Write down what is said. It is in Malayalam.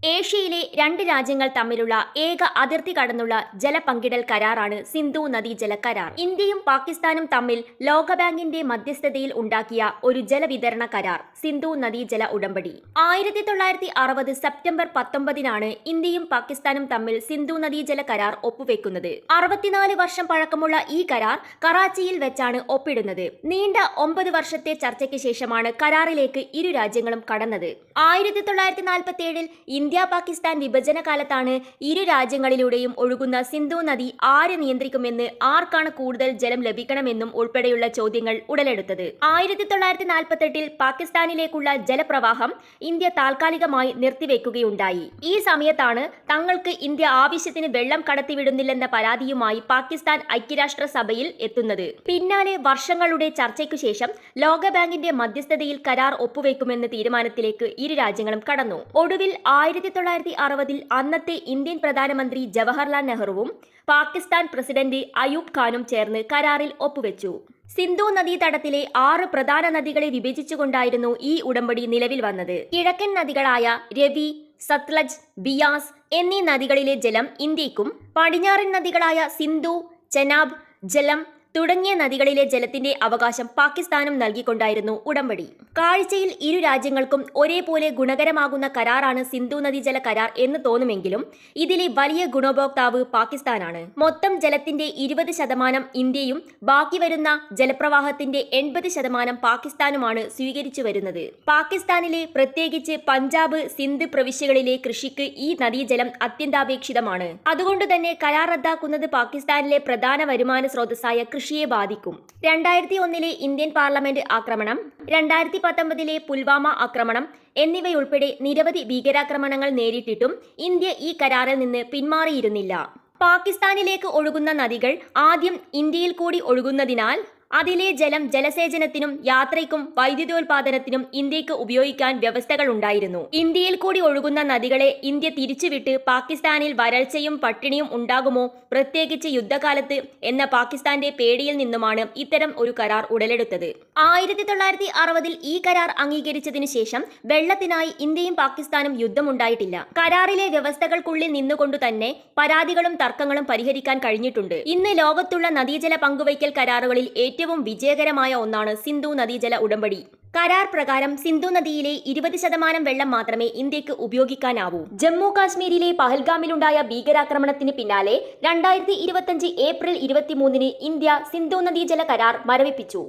ഏഷ്യയിലെ രണ്ട് രാജ്യങ്ങൾ തമ്മിലുള്ള ഏക അതിർത്തി കടന്നുള്ള ജലപങ്കിടൽ കരാറാണ് സിന്ധു നദീജല കരാർ. ഇന്ത്യയും പാകിസ്ഥാനും തമ്മിൽ ലോകബാങ്കിന്റെ മധ്യസ്ഥതയിൽ ഉണ്ടാക്കിയ ഒരു ജലവിതരണ കരാർ സിന്ധു നദീജല ഉടമ്പടി. 1960 സെപ്റ്റംബർ 19 ഇന്ത്യയും പാകിസ്ഥാനും തമ്മിൽ സിന്ധു നദീജല കരാർ ഒപ്പുവെക്കുന്നത്. 64 വർഷം പഴക്കമുള്ള ഈ കരാർ കറാച്ചിയിൽ വെച്ചാണ് ഒപ്പിടുന്നത്. നീണ്ട 9 വർഷത്തെ ചർച്ചയ്ക്ക് ശേഷമാണ് കരാറിലേക്ക് ഇരു രാജ്യങ്ങളും കടന്നത്. 1947 ഇന്ത്യ പാകിസ്ഥാൻ വിഭജന കാലത്താണ് ഇരു രാജ്യങ്ങളിലൂടെയും ഒഴുകുന്ന സിന്ധു നദി ആര് നിയന്ത്രിക്കുമെന്ന്, ആർക്കാണ് കൂടുതൽ ജലം ലഭിക്കണമെന്നും ഉൾപ്പെടെയുള്ള ചോദ്യങ്ങൾ ഉടലെടുത്തത്. 1948 പാകിസ്ഥാനിലേക്കുള്ള ജലപ്രവാഹം ഇന്ത്യ താൽക്കാലികമായി നിർത്തിവെക്കുകയുണ്ടായി. ഈ സമയത്താണ് തങ്ങൾക്ക് ഇന്ത്യ ആവശ്യത്തിന് വെള്ളം കടത്തിവിടുന്നില്ലെന്ന പരാതിയുമായി പാകിസ്ഥാൻ ഐക്യരാഷ്ട്രസഭയിൽ എത്തുന്നത്. പിന്നാലെ വർഷങ്ങളുടെ ചർച്ചയ്ക്കു ശേഷം ലോകബാങ്കിന്റെ മധ്യസ്ഥതയിൽ കരാർ ഒപ്പുവെക്കുമെന്ന തീരുമാനത്തിലേക്ക് ഇരു രാജ്യങ്ങളും കടന്നു. ഒടുവിൽ 1960 അന്നത്തെ ഇന്ത്യൻ പ്രധാനമന്ത്രി ജവഹർലാൽ നെഹ്റുവും പാകിസ്ഥാൻ പ്രസിഡന്റ് അയൂബ് ഖാനും ചേർന്ന് കരാറിൽ ഒപ്പുവെച്ചു. സിന്ധു നദീതടത്തിലെ 6 പ്രധാന നദികളെ വിഭജിച്ചുകൊണ്ടായിരുന്നു ഈ ഉടമ്പടി നിലവിൽ വന്നത്. കിഴക്കൻ നദികളായ രവി, സത്ലജ്, ബിയാസ് എന്നീ നദികളിലെ ജലം ഇന്ത്യക്കും, പടിഞ്ഞാറൻ നദികളായ സിന്ധു, ചെനാബ്, ജലം തുടങ്ങിയ നദികളിലെ ജലത്തിന്റെ അവകാശം പാകിസ്ഥാനും നൽകിക്കൊണ്ടായിരുന്നു ഉടമ്പടി. കാഴ്ചയിൽ ഇരു രാജ്യങ്ങൾക്കും ഒരേപോലെ ഗുണകരമാകുന്ന കരാറാണ് സിന്ധു നദീജല കരാർ എന്ന് തോന്നുമെങ്കിലും ഇതിലെ വലിയ ഗുണഭോക്താവ് പാകിസ്ഥാനാണ്. മൊത്തം ജലത്തിന്റെ 20% ഇന്ത്യയും ബാക്കി വരുന്ന ജലപ്രവാഹത്തിന്റെ 80% പാകിസ്ഥാനുമാണ് സ്വീകരിച്ചു വരുന്നത്. പാകിസ്ഥാനിലെ പ്രത്യേകിച്ച് പഞ്ചാബ്, സിന്ധ് പ്രവിശ്യകളിലെ കൃഷിക്ക് ഈ നദീജലം അത്യന്താപേക്ഷിതമാണ്. അതുകൊണ്ട് തന്നെ കരാർ റദ്ദാക്കുന്നത് പാകിസ്ഥാനിലെ പ്രധാന വരുമാന സ്രോതസ്സായ കൃഷിയെ ബാധിക്കും. 2001 ഇന്ത്യൻ പാർലമെന്റ് ആക്രമണം, 2019 പുൽവാമ ആക്രമണം എന്നിവയുൾപ്പെടെ നിരവധി ഭീകരാക്രമണങ്ങൾ നേരിട്ടിട്ടും ഇന്ത്യ ഈ കരാറിൽ നിന്ന് പിന്മാറിയിരുന്നില്ല. പാകിസ്ഥാനിലേക്ക് ഒഴുകുന്ന നദികൾ ആദ്യം ഇന്ത്യയിൽ കൂടി ഒഴുകുന്നതിനാൽ അതിലെ ജലം ജലസേചനത്തിനും യാത്രയ്ക്കും വൈദ്യുതോൽപാദനത്തിനും ഇന്ത്യക്ക് ഉപയോഗിക്കാൻ വ്യവസ്ഥകൾ ഉണ്ടായിരുന്നു. ഇന്ത്യയിൽ കൂടി ഒഴുകുന്ന നദികളെ ഇന്ത്യ തിരിച്ചുവിട്ട് പാകിസ്ഥാനിൽ വരൾച്ചയും പട്ടിണിയും ഉണ്ടാകുമോ, പ്രത്യേകിച്ച് യുദ്ധകാലത്ത് എന്ന പാകിസ്ഥാന്റെ പേടിയിൽ നിന്നുമാണ് ഇത്തരം ഒരു കരാർ ഉടലെടുത്തത്. 1960 ഈ കരാർ അംഗീകരിച്ചതിനു ശേഷം വെള്ളത്തിനായി ഇന്ത്യയും പാകിസ്ഥാനും യുദ്ധമുണ്ടായിട്ടില്ല. കരാറിലെ വ്യവസ്ഥകൾക്കുള്ളിൽ നിന്നുകൊണ്ടു തന്നെ പരാതികളും തർക്കങ്ങളും പരിഹരിക്കാൻ കഴിഞ്ഞിട്ടുണ്ട്. ഇന്ന് ലോകത്തുള്ള നദീജല പങ്കുവയ്ക്കൽ കരാറുകളിൽ ഏറ്റവും വിജയകരമായ ഒന്നാണ് സിന്ധു നദീജല ഉടമ്പടി. കരാർ പ്രകാരം സിന്ധു നദിയിലെ 20% വെള്ളം മാത്രമേ ഇന്ത്യക്ക് ഉപയോഗിക്കാനാവൂ. ജമ്മു കാശ്മീരിലെ പഹൽഗാമിലുണ്ടായ ഭീകരാക്രമണത്തിന് പിന്നാലെ 2025 ഏപ്രിൽ 23 ഇന്ത്യ സിന്ധു നദീജല കരാർ മരവിപ്പിച്ചു.